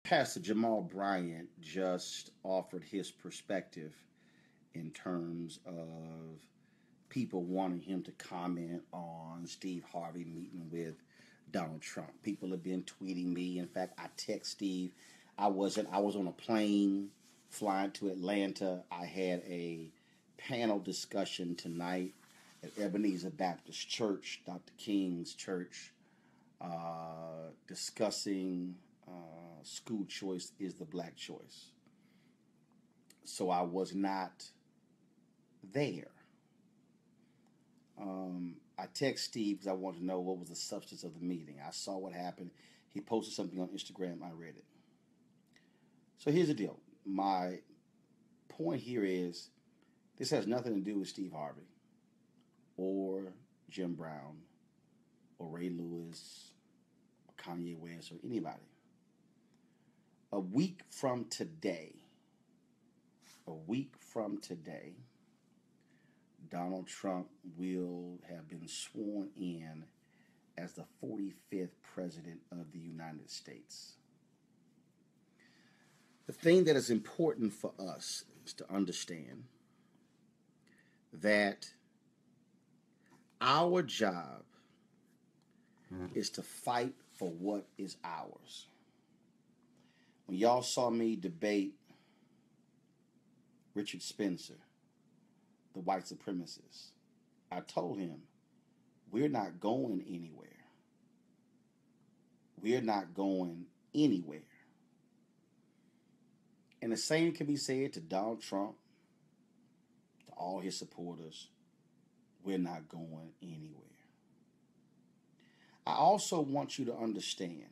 Pastor Jamal Bryant just offered his perspective in terms of people wanting him to comment on Steve Harvey meeting with Donald Trump. People have been tweeting me. In fact, I text Steve. I was on a plane flying to Atlanta. I had a panel discussion tonight at Ebenezer Baptist Church, Dr. King's church, discussing school choice is the black choice. So I was not there. I text Steve because I wanted to know what was the substance of the meeting. I saw what happened. He posted something on Instagram. I read it. So here's the deal. My point here is this has nothing to do with Steve Harvey or Jim Brown or Ray Lewis or Kanye West or anybody. A week from today, Donald Trump will have been sworn in as the 45th President of the United States. The thing that is important for us is to understand that our job is to fight for what is ours. When y'all saw me debate Richard Spencer, the white supremacist, I told him, we're not going anywhere. We're not going anywhere. And the same can be said to Donald Trump, to all his supporters. We're not going anywhere. I also want you to understand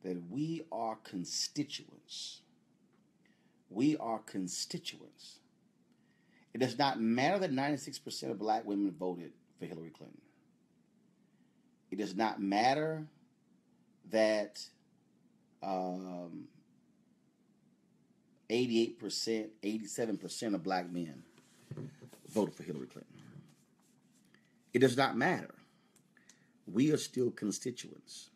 that we are constituents. We are constituents. It does not matter that 96% of black women voted for Hillary Clinton. It does not matter that 88%, 87% of black men voted for Hillary Clinton. It does not matter. We are still constituents.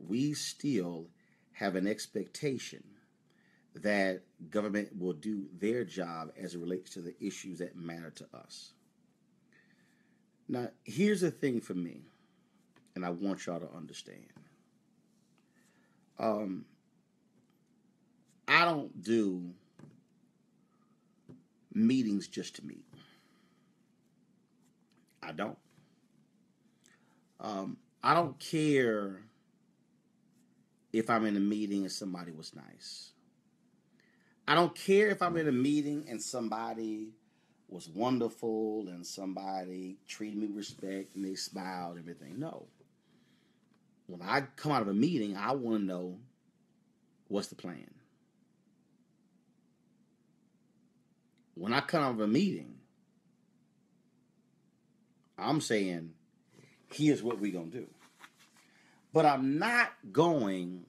We still have an expectation that government will do their job as it relates to the issues that matter to us. Now, here's the thing for me, and I want y'all to understand. I don't do meetings just to meet. I don't. I don't care if I'm in a meeting and somebody was nice. I don't care if I'm in a meeting and somebody was wonderful and somebody treated me with respect and they smiled and everything. No. When I come out of a meeting, I want to know what's the plan. When I come out of a meeting, I'm saying, here's what we're going to do. But I'm not going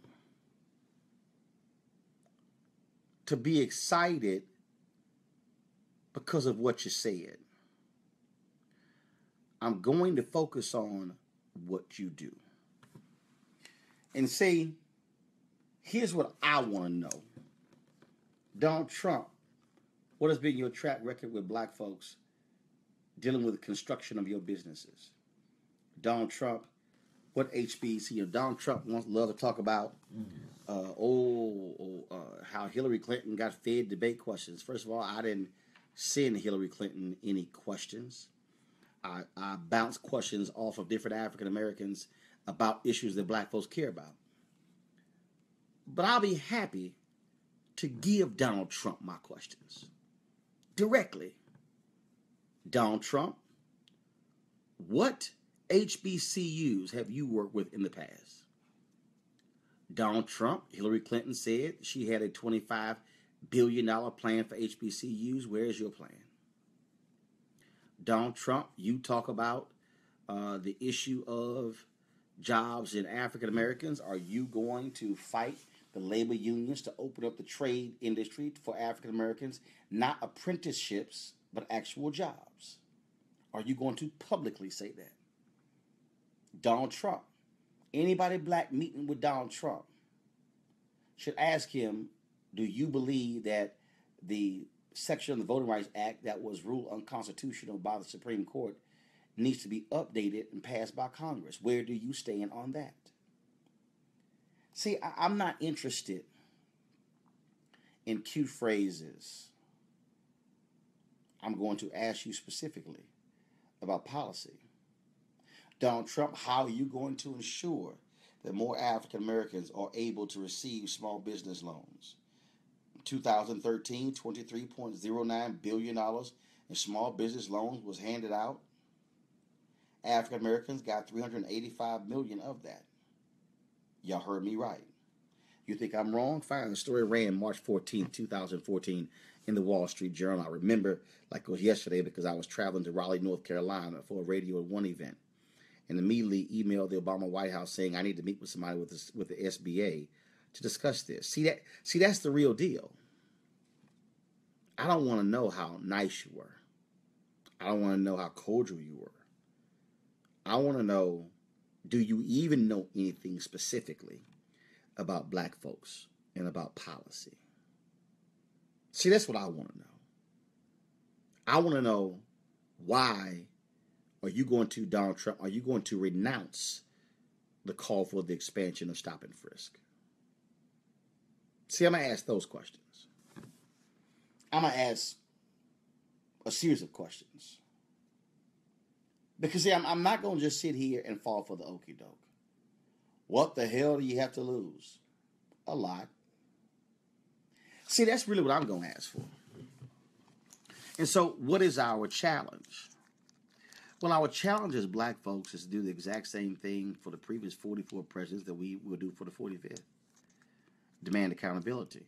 to be excited because of what you said. I'm going to focus on what you do. And say, here's what I want to know. Donald Trump, what has been your track record with black folks dealing with the construction of your businesses? Donald Trump, what HBC? Donald Trump loves to talk about how Hillary Clinton got fed debate questions. First of all, I didn't send Hillary Clinton any questions. I bounced questions off of different African Americans about issues that black folks care about. But I'll be happy to give Donald Trump my questions directly. Donald Trump, what HBCUs have you worked with in the past? Donald Trump, Hillary Clinton said she had a $25 billion plan for HBCUs. Where is your plan? Donald Trump, you talk about the issue of jobs in African Americans. Are you going to fight the labor unions to open up the trade industry for African Americans, not apprenticeships, but actual jobs? Are you going to publicly say that? Donald Trump, anybody black meeting with Donald Trump, should ask him, do you believe that the section of the Voting Rights Act that was ruled unconstitutional by the Supreme Court needs to be updated and passed by Congress? Where do you stand on that? See, I'm not interested in cute phrases. I'm going to ask you specifically about policy. Donald Trump, how are you going to ensure that more African Americans are able to receive small business loans? In 2013, $23.09 billion in small business loans was handed out. African Americans got $385 million of that. Y'all heard me right. You think I'm wrong? Fine. The story ran March 14, 2014 in the Wall Street Journal. I remember like it was yesterday because I was traveling to Raleigh, North Carolina for a Radio 1 event, and immediately emailed the Obama White House saying I need to meet with somebody with the SBA to discuss this. See, that's the real deal. I don't want to know how nice you were. I don't want to know how cordial you were. I want to know, do you even know anything specifically about black folks and about policy? See, that's what I want to know. I want to know, why are you going to, Donald Trump, are you going to renounce the call for the expansion of stop and frisk? See, I'm going to ask those questions. I'm going to ask a series of questions. Because, see, I'm not going to just sit here and fall for the okie doke. What the hell do you have to lose? A lot. See, that's really what I'm going to ask for. And so, what is our challenge? Well, our challenge as black folks is to do the exact same thing for the previous 44 presidents that we will do for the 45th. Demand accountability.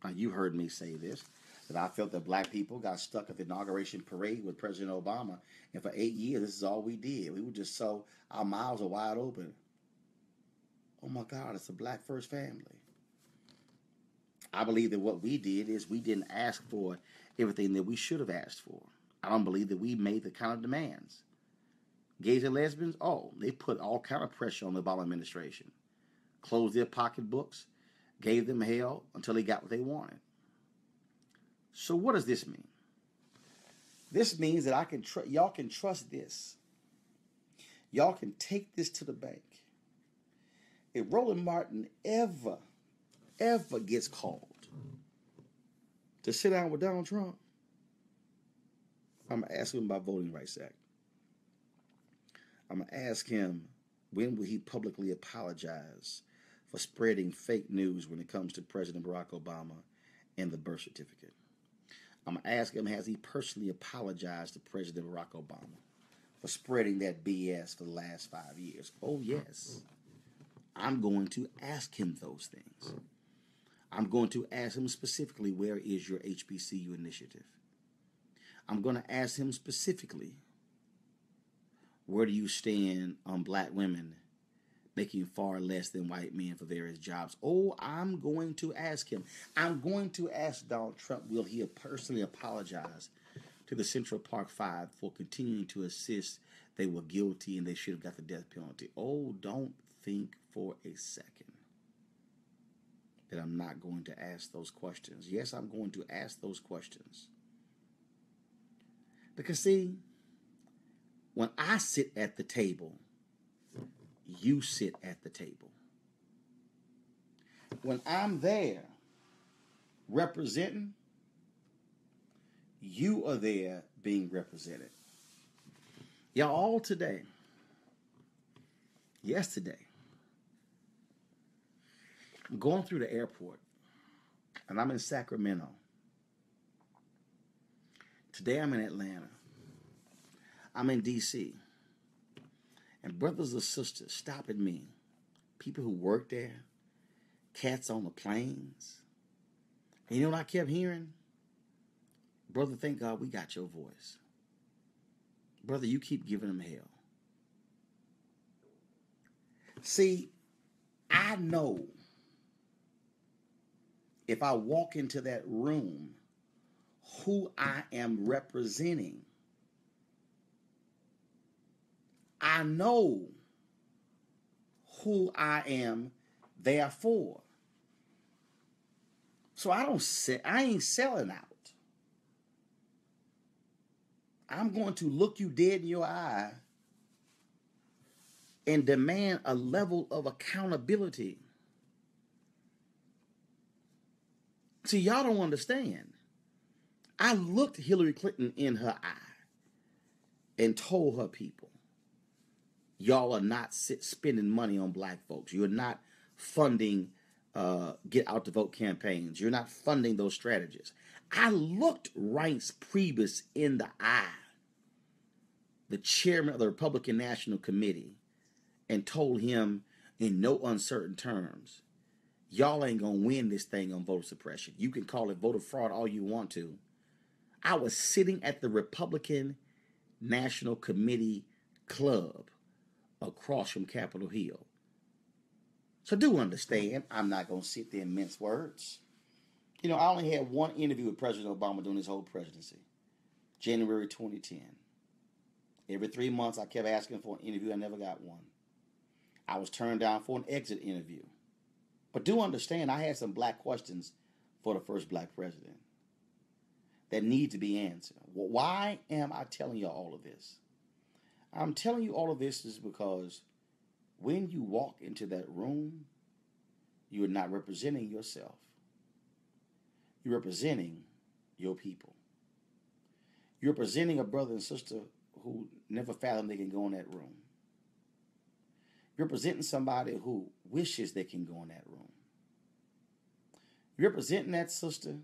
Now, you heard me say this, that I felt that black people got stuck at the inauguration parade with President Obama, and for 8 years, this is all we did. We were just so, our mouths are wide open. Oh my God, it's a black first family. I believe that what we did is we didn't ask for everything that we should have asked for. I don't believe that we made the kind of demands. Gays and lesbians, they put all kind of pressure on the Obama administration. Closed their pocketbooks, gave them hell until they got what they wanted. So what does this mean? This means that y'all can trust this. Y'all can take this to the bank. If Roland Martin ever gets called to sit down with Donald Trump, I'm going to ask him about Voting Rights Act. I'm going to ask him, when will he publicly apologize for spreading fake news when it comes to President Barack Obama and the birth certificate? I'm going to ask him, has he personally apologized to President Barack Obama for spreading that BS for the last 5 years? Oh, yes. I'm going to ask him those things. I'm going to ask him specifically, where is your HBCU initiative? I'm going to ask him specifically, where do you stand on black women making far less than white men for various jobs? Oh, I'm going to ask him. I'm going to ask Donald Trump, will he personally apologize to the Central Park Five for continuing to assist they were guilty and they should have got the death penalty? Oh, don't think for a second that I'm not going to ask those questions. Yes, I'm going to ask those questions. Because, see, when I sit at the table, you sit at the table. When I'm there representing, you are there being represented. Y'all, all today, yesterday, I'm going through the airport, and I'm in Sacramento. Today I'm in Atlanta. I'm in D.C. And brothers and sisters stopping me, people who work there, cats on the planes. And you know what I kept hearing? Brother, thank God we got your voice. Brother, you keep giving them hell. See, I know if I walk into that room, who I am representing. I know who I am there for. So I ain't selling out. I'm going to look you dead in your eye and demand a level of accountability. See, y'all don't understand. I looked Hillary Clinton in her eye and told her people, y'all are not spending money on black folks. You're not funding get out the vote campaigns. You're not funding those strategies. I looked Reince Priebus in the eye, the chairman of the Republican National Committee, and told him in no uncertain terms, y'all ain't gonna win this thing on voter suppression. You can call it voter fraud all you want to. I was sitting at the Republican National Committee club across from Capitol Hill. So do understand, I'm not going to sit there and mince words. You know, I only had one interview with President Obama during his whole presidency, January 2010. Every 3 months, I kept asking for an interview. I never got one. I was turned down for an exit interview. But do understand, I had some black questions for the first black president that need to be answered. Well, why am I telling you all of this? I'm telling you all of this is because when you walk into that room, you are not representing yourself. You're representing your people. You're representing a brother and sister who never fathomed they can go in that room. You're representing somebody who wishes they can go in that room. You're representing that sister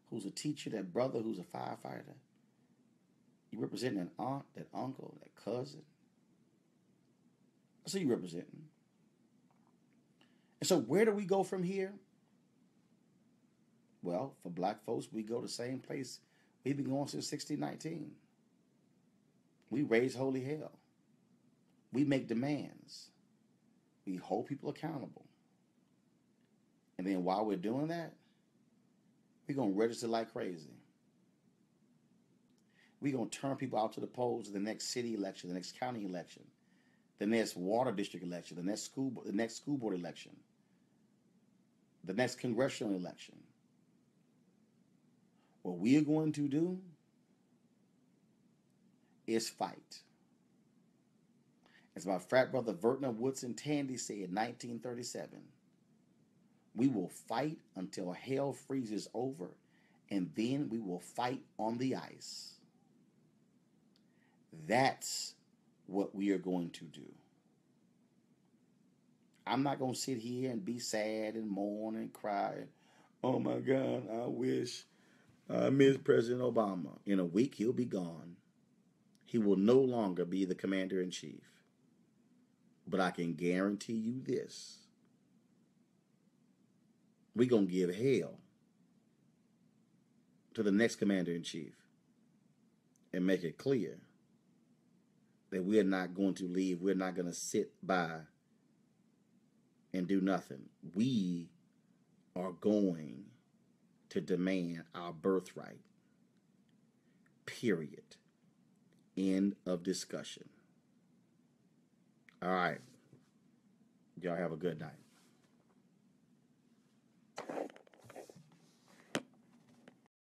who's a teacher, that brother who's a firefighter. You're representing an aunt, that uncle, that cousin. That's who you're representing. And so where do we go from here? Well, for black folks, we go the same place we've been going since 1619. We raise holy hell. We make demands. We hold people accountable. And then while we're doing that, we're going to register like crazy. We're going to turn people out to the polls in the next city election, the next county election, the next water district election, the next school board election, the next congressional election. What we are going to do is fight. As my frat brother Vertner Woodson Tandy said in 1937, we will fight until hell freezes over, and then we will fight on the ice. That's what we are going to do. I'm not going to sit here and be sad and mourn and cry. Oh my God, I wish I miss President Obama. In a week, he'll be gone. He will no longer be the commander-in-chief. But I can guarantee you this. We're going to give hell to the next commander-in-chief and make it clear that we're not going to leave. We're not going to sit by and do nothing. We are going to demand our birthright. Period. End of discussion. All right. Y'all have a good night.